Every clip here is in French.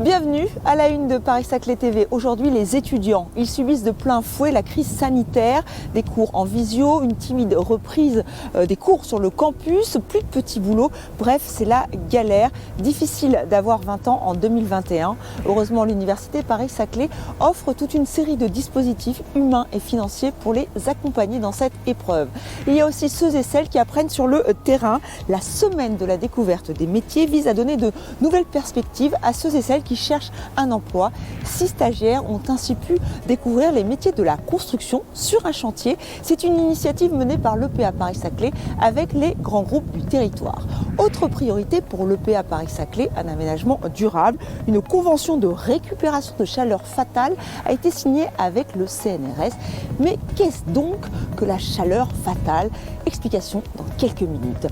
Bienvenue à la une de Paris-Saclay TV. Aujourd'hui, les étudiants, ils subissent de plein fouet la crise sanitaire, des cours en visio, une timide reprise des cours sur le campus, plus de petits boulots. Bref, c'est la galère. Difficile d'avoir 20 ans en 2021. Heureusement, l'université Paris-Saclay offre toute une série de dispositifs humains et financiers pour les accompagner dans cette épreuve. Il y a aussi ceux et celles qui apprennent sur le terrain. La semaine de la découverte des métiers vise à donner de nouvelles perspectives à ceux et celles qui cherchent un emploi. 6 stagiaires ont ainsi pu découvrir les métiers de la construction sur un chantier. C'est une initiative menée par l'EPA Paris-Saclay avec les grands groupes du territoire. Autre priorité pour l'EPA Paris-Saclay, un aménagement durable. Une convention de récupération de chaleur fatale a été signée avec le CNRS. Mais qu'est-ce donc que la chaleur fatale? Explication dans quelques minutes.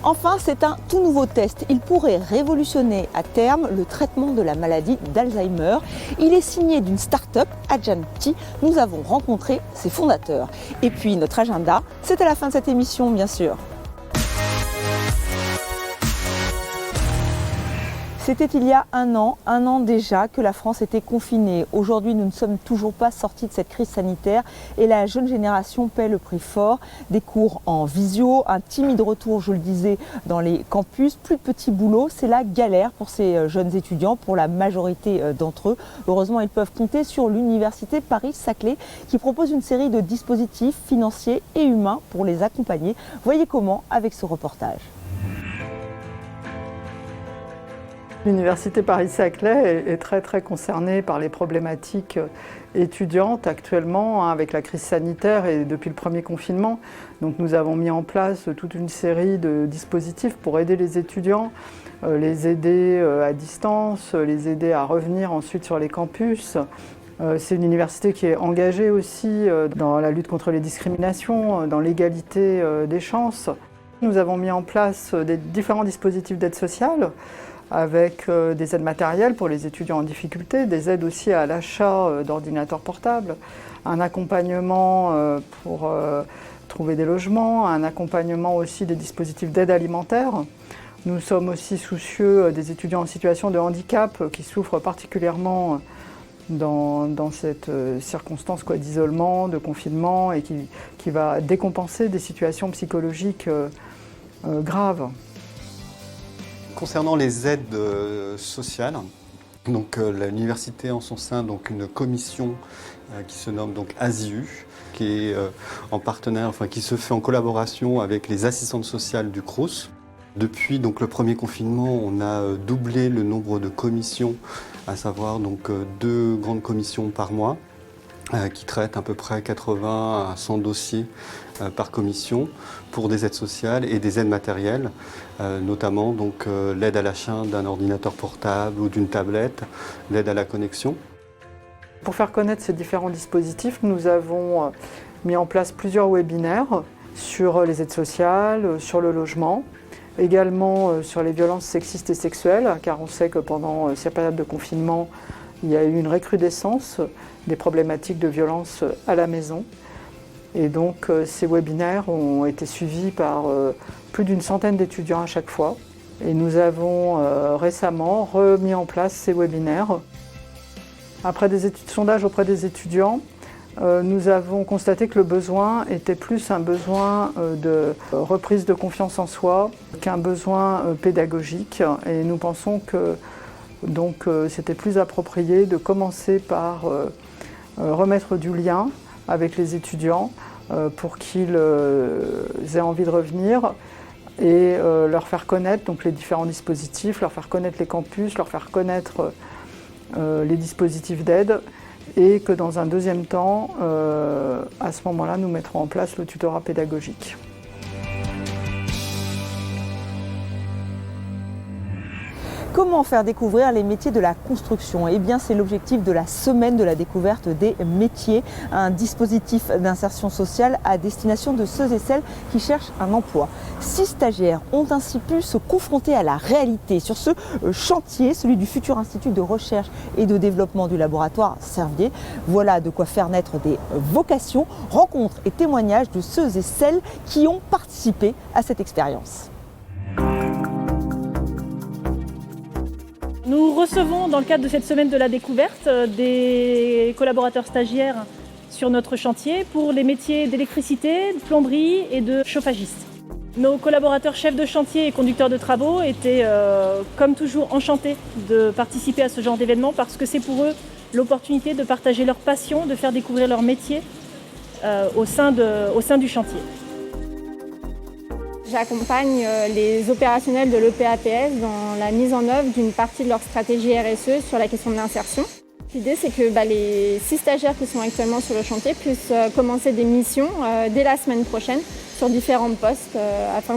Enfin, c'est un tout nouveau test. Il pourrait révolutionner à terme le traitement de la maladie d'Alzheimer. Il est signé d'une start-up, Adjanti. Nous avons rencontré ses fondateurs. Et puis notre agenda, c'est à la fin de cette émission, bien sûr. C'était il y a un an déjà que la France était confinée. Aujourd'hui, nous ne sommes toujours pas sortis de cette crise sanitaire et la jeune génération paie le prix fort. Des cours en visio, un timide retour, je le disais, dans les campus, plus de petits boulots. C'est la galère pour ces jeunes étudiants, pour la majorité d'entre eux. Heureusement, ils peuvent compter sur l'université Paris-Saclay qui propose une série de dispositifs financiers et humains pour les accompagner. Voyez comment avec ce reportage. L'université Paris-Saclay est très concernée par les problématiques étudiantes actuellement avec la crise sanitaire et depuis le premier confinement. Donc nous avons mis en place toute une série de dispositifs pour aider les étudiants, les aider à distance, les aider à revenir ensuite sur les campus. C'est une université qui est engagée aussi dans la lutte contre les discriminations, dans l'égalité des chances. Nous avons mis en place des différents dispositifs d'aide sociale, avec des aides matérielles pour les étudiants en difficulté, des aides aussi à l'achat d'ordinateurs portables, un accompagnement pour trouver des logements, un accompagnement aussi des dispositifs d'aide alimentaire. Nous sommes aussi soucieux des étudiants en situation de handicap qui souffrent particulièrement dans cette circonstance d'isolement, de confinement et qui va décompenser des situations psychologiques graves. Concernant les aides sociales, l'université en son sein une commission qui se nomme ASIU, qui est en partenaire, qui se fait en collaboration avec les assistantes sociales du Crous. Depuis le premier confinement, on a doublé le nombre de commissions, à savoir 2 grandes commissions par mois, qui traitent à peu près 80 à 100 dossiers par commission pour des aides sociales et des aides matérielles, notamment l'aide à l'achat d'un ordinateur portable ou d'une tablette, l'aide à la connexion. Pour faire connaître ces différents dispositifs, nous avons mis en place plusieurs webinaires sur les aides sociales, sur le logement, également sur les violences sexistes et sexuelles, car on sait que pendant ces périodes de confinement, il y a eu une recrudescence des problématiques de violence à la maison. Et donc ces webinaires ont été suivis par plus d'une centaine d'étudiants à chaque fois. Et nous avons récemment remis en place ces webinaires. Après des études de sondage auprès des étudiants, nous avons constaté que le besoin était plus un besoin de reprise de confiance en soi qu'un besoin pédagogique. Et nous pensons que c'était plus approprié de commencer par remettre du lien avec les étudiants pour qu'ils aient envie de revenir et leur faire connaître les différents dispositifs, leur faire connaître les campus, leur faire connaître les dispositifs d'aide et que dans un deuxième temps, à ce moment-là, nous mettrons en place le tutorat pédagogique. Comment faire découvrir les métiers de la construction? Eh bien, c'est l'objectif de la semaine de la découverte des métiers, un dispositif d'insertion sociale à destination de ceux et celles qui cherchent un emploi. 6 stagiaires ont ainsi pu se confronter à la réalité sur ce chantier, celui du futur institut de recherche et de développement du laboratoire Servier. Voilà de quoi faire naître des vocations, rencontres et témoignages de ceux et celles qui ont participé à cette expérience. Nous recevons dans le cadre de cette semaine de la découverte des collaborateurs stagiaires sur notre chantier pour les métiers d'électricité, de plomberie et de chauffagiste. Nos collaborateurs chefs de chantier et conducteurs de travaux étaient comme toujours enchantés de participer à ce genre d'événement parce que c'est pour eux l'opportunité de partager leur passion, de faire découvrir leur métier au sein du chantier. J'accompagne les opérationnels de l'EPAPS dans la mise en œuvre d'une partie de leur stratégie RSE sur la question de l'insertion. L'idée, c'est que les 6 stagiaires qui sont actuellement sur le chantier puissent commencer des missions dès la semaine prochaine sur différents postes afin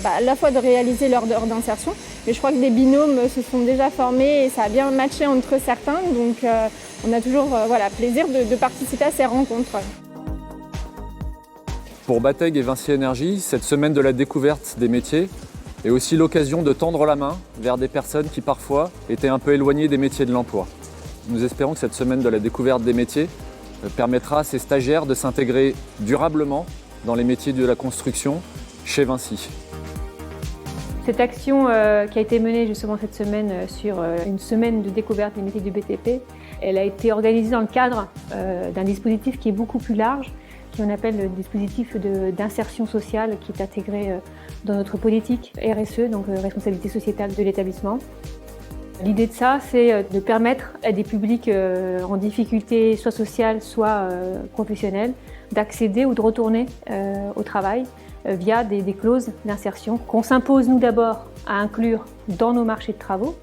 à la fois de réaliser leur heure d'insertion. Mais je crois que des binômes se sont déjà formés et ça a bien matché entre certains. Donc on a toujours plaisir de participer à ces rencontres. Pour Bateg et Vinci Énergie, cette semaine de la découverte des métiers est aussi l'occasion de tendre la main vers des personnes qui parfois étaient un peu éloignées des métiers de l'emploi. Nous espérons que cette semaine de la découverte des métiers permettra à ces stagiaires de s'intégrer durablement dans les métiers de la construction chez Vinci. Cette action qui a été menée justement cette semaine sur une semaine de découverte des métiers du BTP, elle a été organisée dans le cadre d'un dispositif qui est beaucoup plus large, qu'on appelle le dispositif d'insertion sociale qui est intégré dans notre politique RSE, donc responsabilité sociétale de l'établissement. L'idée de ça, c'est de permettre à des publics en difficulté, soit sociale, soit professionnelle, d'accéder ou de retourner au travail via des clauses d'insertion qu'on s'impose nous d'abord à inclure dans nos marchés de travaux,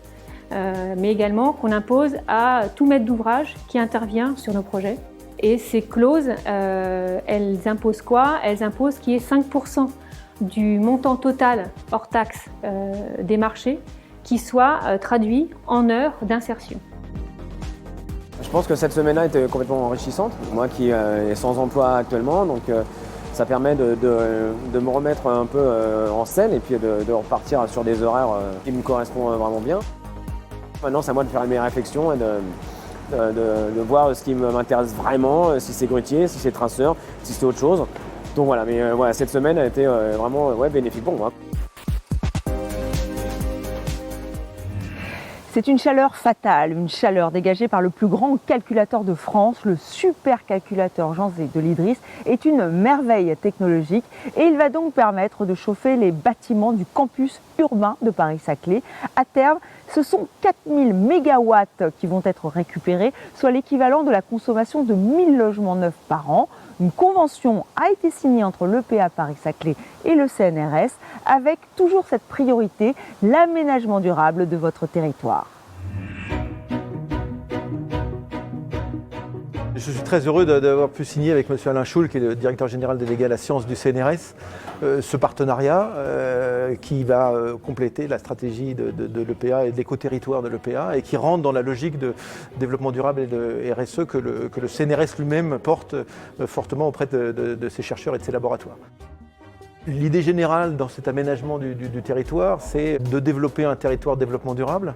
mais également qu'on impose à tout maître d'ouvrage qui intervient sur nos projets. Et ces clauses, elles imposent quoi? Elles imposent qu'il y ait 5% du montant total hors taxe des marchés qui soit traduit en heures d'insertion. Je pense que cette semaine-là était complètement enrichissante. Moi qui est sans emploi actuellement, donc ça permet de me remettre un peu en scène et puis de repartir sur des horaires qui me correspondent vraiment bien. Maintenant, c'est à moi de faire mes réflexions et de voir ce qui m'intéresse vraiment, si c'est grutier, si c'est traceur, si c'est autre chose. Donc voilà, mais cette semaine a été vraiment bénéfique pour moi. C'est une chaleur fatale, une chaleur dégagée par le plus grand calculateur de France, le supercalculateur Jean Zé de l'Idriss, est une merveille technologique et il va donc permettre de chauffer les bâtiments du campus urbain de Paris-Saclay. À terme, ce sont 4000 mégawatts qui vont être récupérés, soit l'équivalent de la consommation de 1000 logements neufs par an. Une convention a été signée entre l'EPA Paris-Saclay et le CNRS avec toujours cette priorité, l'aménagement durable de votre territoire. Je suis très heureux d'avoir pu signer avec M. Alain Schul, qui est le directeur général délégué à la science du CNRS, ce partenariat qui va compléter la stratégie de l'EPA et de l'éco-territoire de l'EPA et qui rentre dans la logique de développement durable et de RSE que le CNRS lui-même porte fortement auprès de ses chercheurs et de ses laboratoires. L'idée générale dans cet aménagement du territoire, c'est de développer un territoire de développement durable,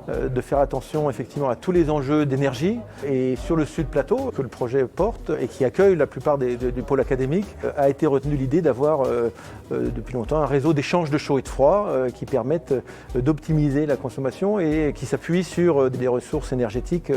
de faire attention effectivement à tous les enjeux d'énergie. Et sur le Sud Plateau, que le projet porte et qui accueille la plupart du pôle académique, a été retenue l'idée d'avoir depuis longtemps un réseau d'échange de chaud et de froid qui permettent d'optimiser la consommation et qui s'appuie sur des ressources énergétiques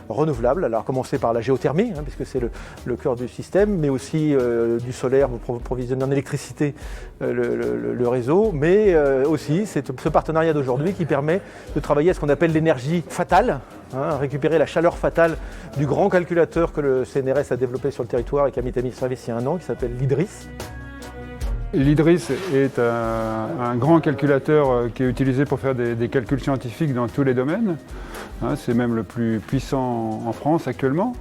renouvelables. Alors à commencer par la géothermie, puisque c'est le cœur du système, mais aussi du solaire pour provisionner en électricité le réseau, mais aussi c'est ce partenariat d'aujourd'hui qui permet de travailler à ce qu'on appelle l'énergie fatale, récupérer la chaleur fatale du grand calculateur que le CNRS a développé sur le territoire et qui a mis en service il y a un an, qui s'appelle l'Idriss. L'Idriss est un grand calculateur qui est utilisé pour faire des calculs scientifiques dans tous les domaines. C'est même le plus puissant en France actuellement.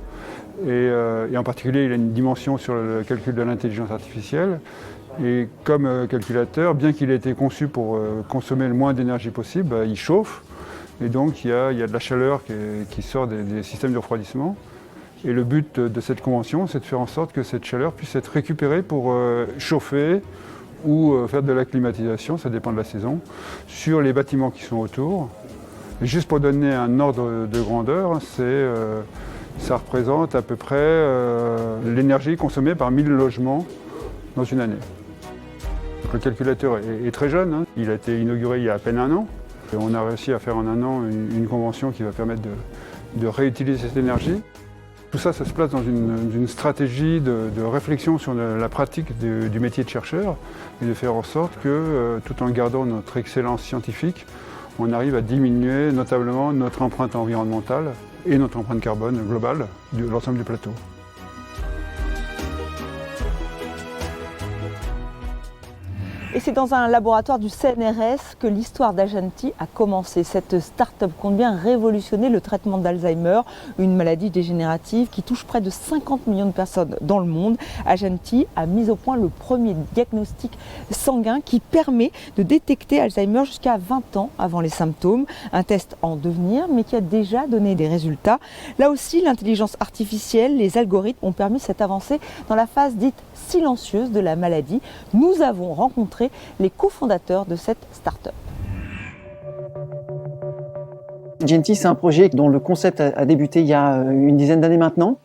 Et en particulier, il a une dimension sur le calcul de l'intelligence artificielle. Et comme calculateur, bien qu'il ait été conçu pour consommer le moins d'énergie possible, il chauffe. Et donc il y a de la chaleur qui sort des systèmes de refroidissement. Et le but de cette convention, c'est de faire en sorte que cette chaleur puisse être récupérée pour chauffer ou faire de la climatisation, ça dépend de la saison, sur les bâtiments qui sont autour. Et juste pour donner un ordre de grandeur, ça représente à peu près l'énergie consommée par 1000 logements dans une année. Donc le calculateur est très jeune, il a été inauguré il y a à peine un an. Et on a réussi à faire en un an une convention qui va permettre de réutiliser cette énergie. Tout ça, ça se place dans une stratégie de réflexion sur la pratique du métier de chercheur et de faire en sorte que, tout en gardant notre excellence scientifique, on arrive à diminuer notablement notre empreinte environnementale et notre empreinte carbone globale de l'ensemble du plateau. Et c'est dans un laboratoire du CNRS que l'histoire d'Agenti a commencé. Cette start-up compte bien révolutionner le traitement d'Alzheimer, une maladie dégénérative qui touche près de 50 millions de personnes dans le monde. Agenti a mis au point le premier diagnostic sanguin qui permet de détecter Alzheimer jusqu'à 20 ans avant les symptômes. Un test en devenir, mais qui a déjà donné des résultats. Là aussi, l'intelligence artificielle, les algorithmes ont permis cette avancée dans la phase dite silencieuse de la maladie. Nous avons rencontré les cofondateurs de cette start-up. Agenti, c'est un projet dont le concept a débuté il y a une dizaine d'années maintenant,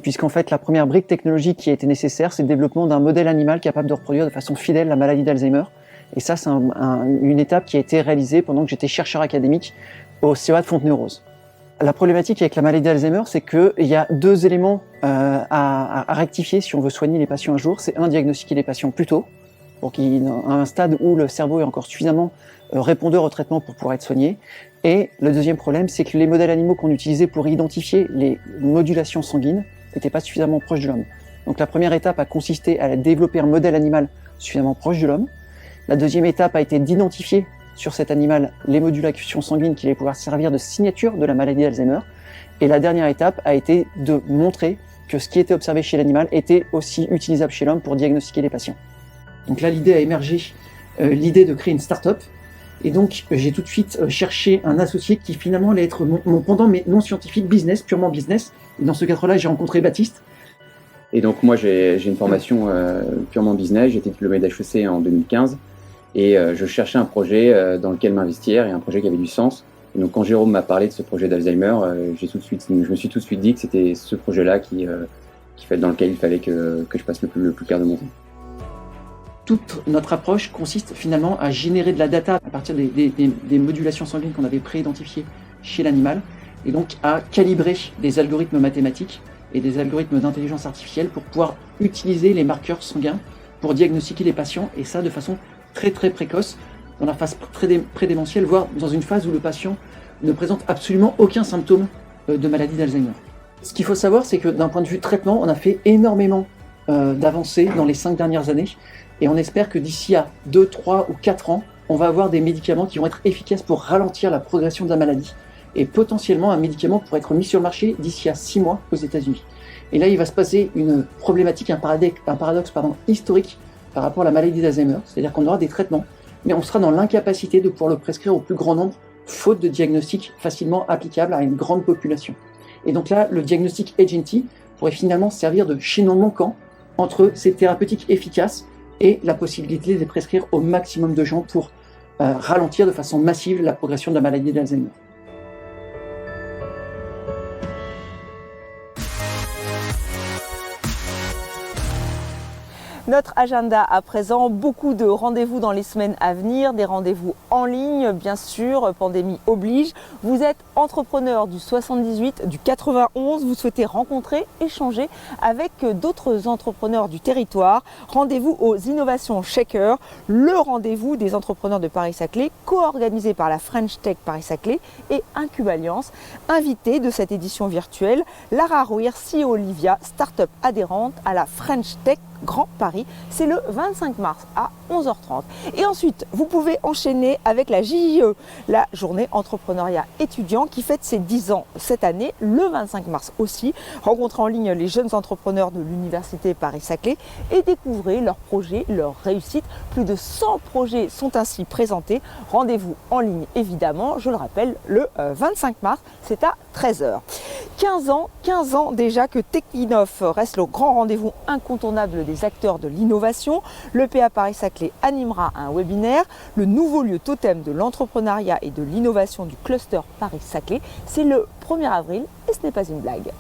puisqu'en fait la première brique technologique qui a été nécessaire, c'est le développement d'un modèle animal capable de reproduire de façon fidèle la maladie d'Alzheimer. Et ça, c'est une étape qui a été réalisée pendant que j'étais chercheur académique au CEA de Fontenay-aux-Roses. La problématique avec la maladie d'Alzheimer, c'est qu'il y a deux éléments à rectifier si on veut soigner les patients un jour. C'est diagnostiquer les patients plus tôt, pour qu'il y ait un stade où le cerveau est encore suffisamment répondeur au traitement pour pouvoir être soigné. Et le deuxième problème, c'est que les modèles animaux qu'on utilisait pour identifier les modulations sanguines n'étaient pas suffisamment proches de l'homme. Donc la première étape a consisté à développer un modèle animal suffisamment proche de l'homme. La deuxième étape a été d'identifier sur cet animal les modulations sanguines qui allaient pouvoir servir de signature de la maladie d'Alzheimer. Et la dernière étape a été de montrer que ce qui était observé chez l'animal était aussi utilisable chez l'homme pour diagnostiquer les patients. Donc là, l'idée a émergé, l'idée de créer une start-up. Et donc, j'ai tout de suite cherché un associé qui finalement allait être mon pendant, mais non scientifique, business, purement business. Et dans ce cadre-là, j'ai rencontré Baptiste. Et donc, moi, j'ai une formation purement business. J'ai été diplômé d'HEC en 2015. Et je cherchais un projet dans lequel m'investir et un projet qui avait du sens. Et donc, quand Jérôme m'a parlé de ce projet d'Alzheimer, je me suis tout de suite dit que c'était ce projet-là dans lequel il fallait que je passe le plus clair de mon temps. Toute notre approche consiste finalement à générer de la data à partir des modulations sanguines qu'on avait pré-identifiées chez l'animal, et donc à calibrer des algorithmes mathématiques et des algorithmes d'intelligence artificielle pour pouvoir utiliser les marqueurs sanguins pour diagnostiquer les patients, et ça de façon très très précoce, dans la phase prédémentielle, voire dans une phase où le patient ne présente absolument aucun symptôme de maladie d'Alzheimer. Ce qu'il faut savoir, c'est que d'un point de vue traitement, on a fait énormément d'avancées dans les 5 dernières années, et on espère que d'ici à 2, 3 ou 4 ans, on va avoir des médicaments qui vont être efficaces pour ralentir la progression de la maladie. Et potentiellement un médicament pourrait être mis sur le marché d'ici à 6 mois aux États-Unis. Et là, il va se passer une problématique, un paradoxe historique par rapport à la maladie d'Alzheimer. C'est-à-dire qu'on aura des traitements, mais on sera dans l'incapacité de pouvoir le prescrire au plus grand nombre, faute de diagnostics facilement applicables à une grande population. Et donc là, le diagnostic Agenti pourrait finalement servir de chaînon manquant entre ces thérapeutiques efficaces et la possibilité de les prescrire au maximum de gens pour ralentir de façon massive la progression de la maladie d'Alzheimer. Notre agenda à présent, beaucoup de rendez-vous dans les semaines à venir, des rendez-vous en ligne, bien sûr, pandémie oblige. Vous êtes entrepreneur du 78, du 91, vous souhaitez rencontrer, échanger avec d'autres entrepreneurs du territoire. Rendez-vous aux Innovations Shaker, le rendez-vous des entrepreneurs de Paris-Saclay, co-organisé par la French Tech Paris-Saclay et Incube-Alliance. Invité de cette édition virtuelle, Lara Rouir, CEO Olivia, start-up adhérente à la French Tech Grand Paris. C'est le 25 mars à 11h30. Et ensuite, vous pouvez enchaîner avec la JIE, la journée entrepreneuriat étudiant qui fête ses 10 ans cette année, le 25 mars aussi. Rencontrez en ligne les jeunes entrepreneurs de l'Université Paris-Saclay et découvrez leurs projets, leurs réussites. Plus de 100 projets sont ainsi présentés. Rendez-vous en ligne évidemment, je le rappelle, le 25 mars, c'est à 13h. 15 ans déjà que Techinov reste le grand rendez-vous incontournable des acteurs de l'innovation. L'EPA Paris-Saclay animera un webinaire, le nouveau lieu totem de l'entrepreneuriat et de l'innovation du cluster Paris-Saclay. C'est le 1er avril et ce n'est pas une blague.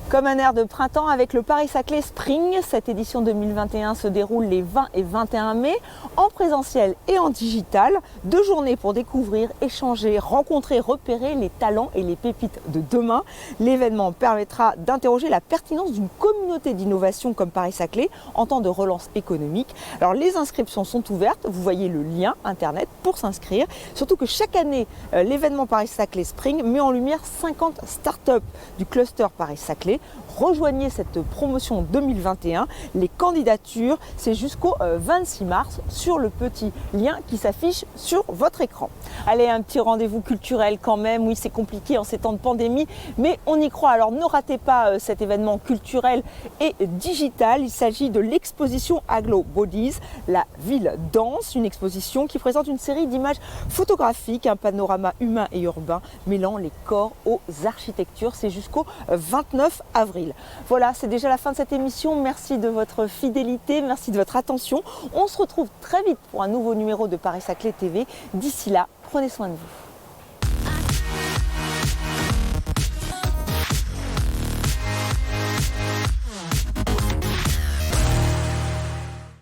Comme un air de printemps avec le Paris-Saclay Spring, cette édition 2021 se déroule les 20 et 21 mai en présentiel et en digital. 2 journées pour découvrir, échanger, rencontrer, repérer les talents et les pépites de demain. L'événement permettra d'interroger la pertinence d'une communauté d'innovation comme Paris-Saclay en temps de relance économique. Alors les inscriptions sont ouvertes, vous voyez le lien internet pour s'inscrire. Surtout que chaque année, l'événement Paris-Saclay Spring met en lumière 50 startups du cluster Paris-Saclay. Rejoignez cette promotion 2021. Les candidatures, c'est jusqu'au 26 mars sur le petit lien qui s'affiche sur votre écran. Allez, un petit rendez-vous culturel quand même. Oui, c'est compliqué en ces temps de pandémie, mais on y croit. Alors ne ratez pas cet événement culturel et digital. Il s'agit de l'exposition Aglo Bodies, la ville danse, une exposition qui présente une série d'images photographiques, un panorama humain et urbain mêlant les corps aux architectures. C'est jusqu'au 29 avril. Voilà, c'est déjà la fin de cette émission. Merci de votre fidélité, merci de votre attention. On se retrouve très vite pour un nouveau numéro de Paris-Saclay TV. D'ici là, prenez soin de vous.